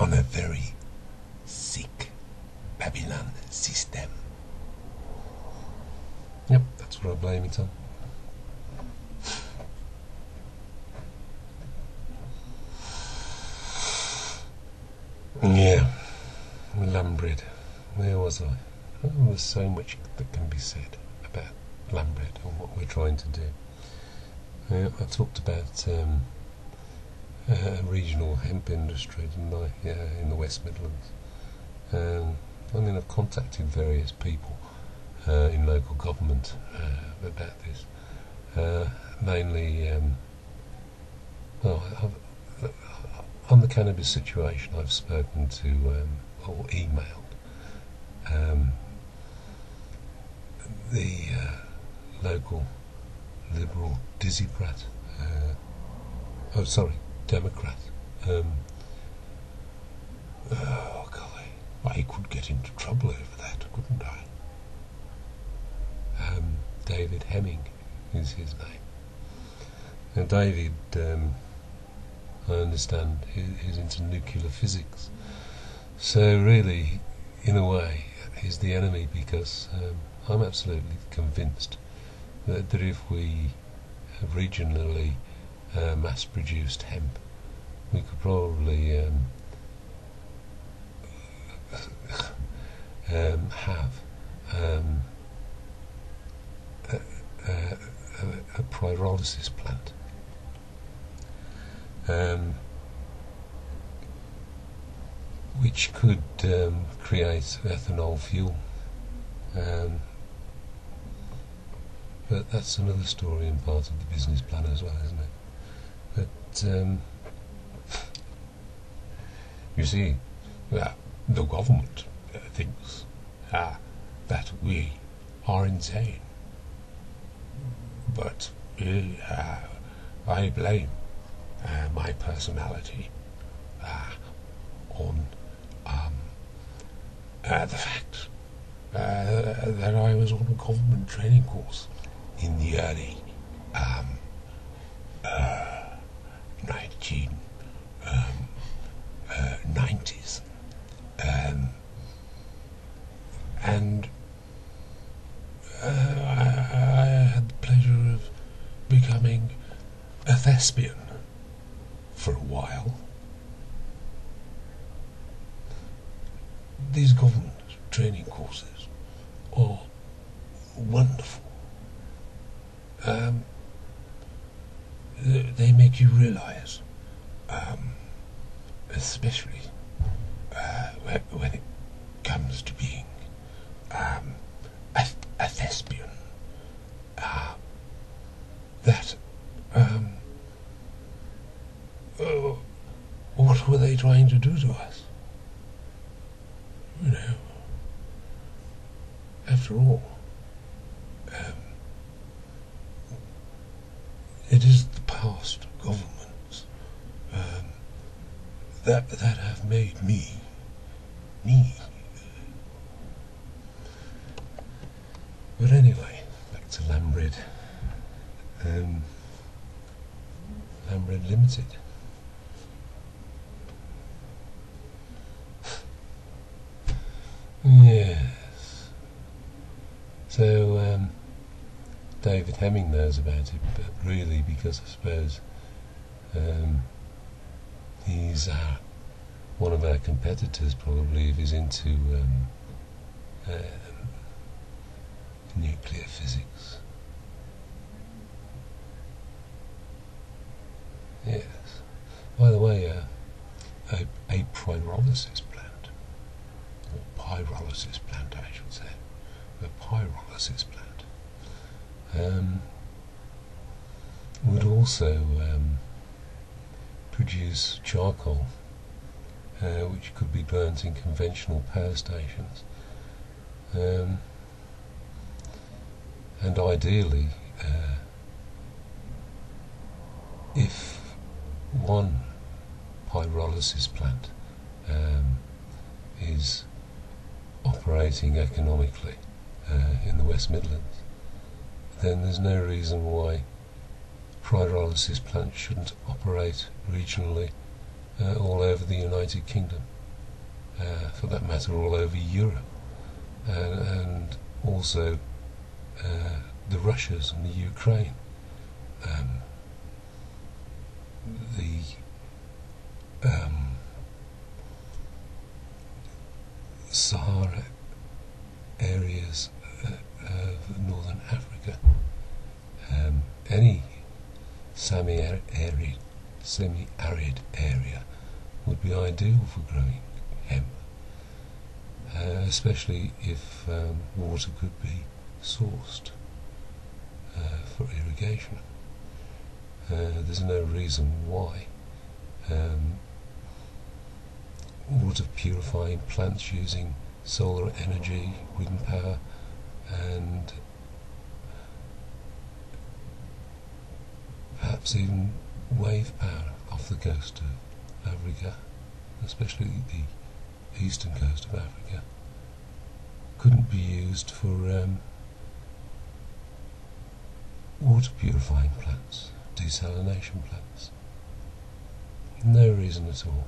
on a very sick Babylon system. Yep, that's what I blame it on. Yeah, lambread. Where was I? Oh, there's so much that can be said about lambread and what we're trying to do. I talked about regional hemp industry, didn't I? Yeah, in the West Midlands. I've contacted various people in local government about this. Mainly, on the cannabis situation, I've spoken to or emailed the local Liberal Democrat. Oh golly, I could get into trouble over that, couldn't I? David Hemming is his name. And David, I understand, is into nuclear physics. So really, in a way, he's the enemy, because I'm absolutely convinced that if we have regionally mass-produced hemp, we could probably have a pyrolysis plant. Which could create ethanol fuel. But that's another story and part of the business plan as well, isn't it? But you see, the government thinks that we are insane. But I blame my personality on the fact that I was on a government training course in the early 1990s, and I had the pleasure of becoming a thespian for a while. These government training courses are wonderful. They make you realise, especially when it comes to being a thespian, that what were they trying to do to us? You know, after all, it is the past governments that have made me. But anyway, back to lambread. Lambread Limited. Yes. So David Hemming knows about it, but really, because I suppose he's one of our competitors, probably, if he's into nuclear physics. Yes. By the way, a pyrolysis plant, or pyrolysis plant, I should say, a pyrolysis plant, would also produce charcoal, which could be burnt in conventional power stations, and ideally, if one pyrolysis plant is operating economically in the West Midlands, then there's no reason why pyrolysis plants shouldn't operate regionally all over the United Kingdom, for that matter all over Europe, and also the Russias and the Ukraine, the Sahara areas of northern Africa, any semi-arid area would be ideal for growing hemp, especially if water could be sourced for irrigation. There's no reason why water purifying plants using solar energy, wind power, and perhaps even wave power off the coast of Africa, especially the eastern coast of Africa, couldn't be used for water purifying plants, desalination plants. No reason at all.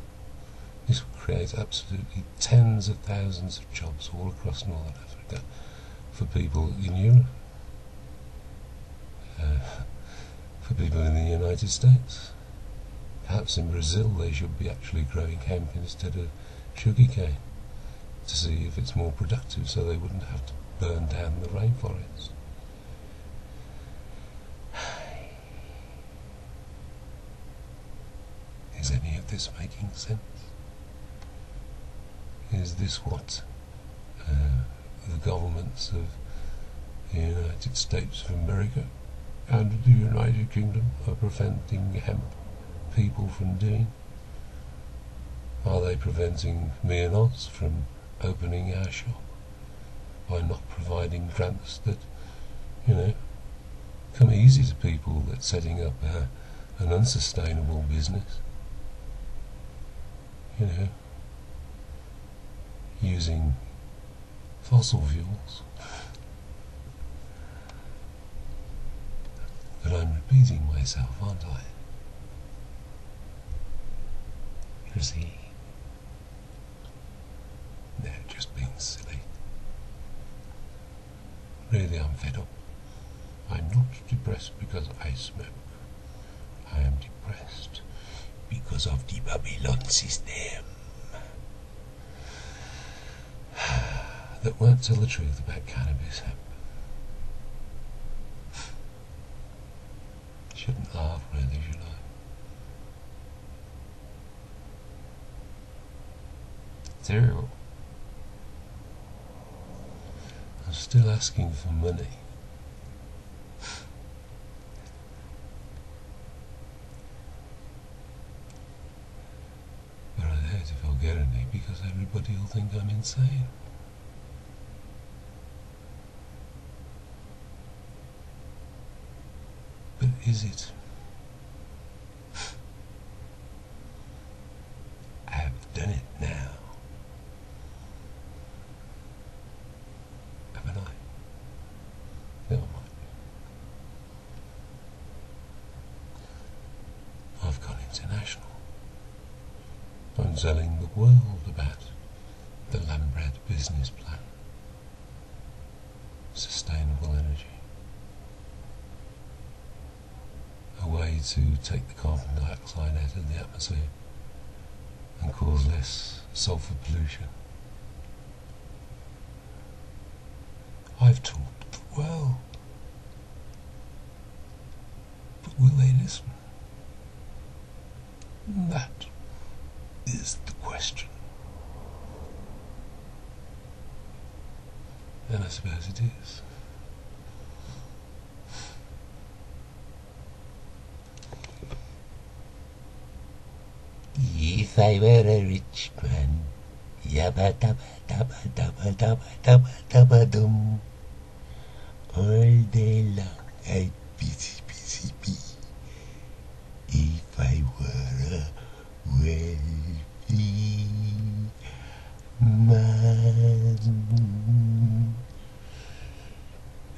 This will create absolutely tens of thousands of jobs all across northern Africa for people in Europe, for people in the United States. Perhaps in Brazil they should be actually growing hemp instead of sugarcane to see if it's more productive, so they wouldn't have to burn down the rainforest. Is any of this making sense? Is this what the governments of the United States of America and the United Kingdom are preventing hemp people from doing? Are they preventing me and us from opening our shop by not providing grants that, come easy to people that's setting up an unsustainable business? Using fossil fuels. But I'm repeating myself, aren't I? You see? No, just being silly. Really, I'm fed up. I'm not depressed because I smoke. I am depressed because of the Babylon system that won't tell the truth about cannabis hemp. Shouldn't laugh, really, should I? Terrible. I'm still asking for money. But I doubt if I'll get any, because everybody will think I'm insane. But is it? I have done it now. Haven't I? Never mind. I've gone international. I'm telling the world about the lambread business plan. Sustainable energy. A way to take the carbon dioxide out of the atmosphere and cause less sulfur pollution. I've talked well, but will they listen? That is the question. And I suppose it is. If I were a rich man, yabba dabba dabba dabba dabba dabba dabba dum, all day long I'd busy, busy, bee. If I were a wealthy man,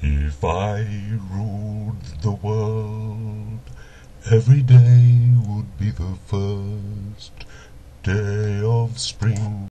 if I ruled the world, every day would be be the first day of spring.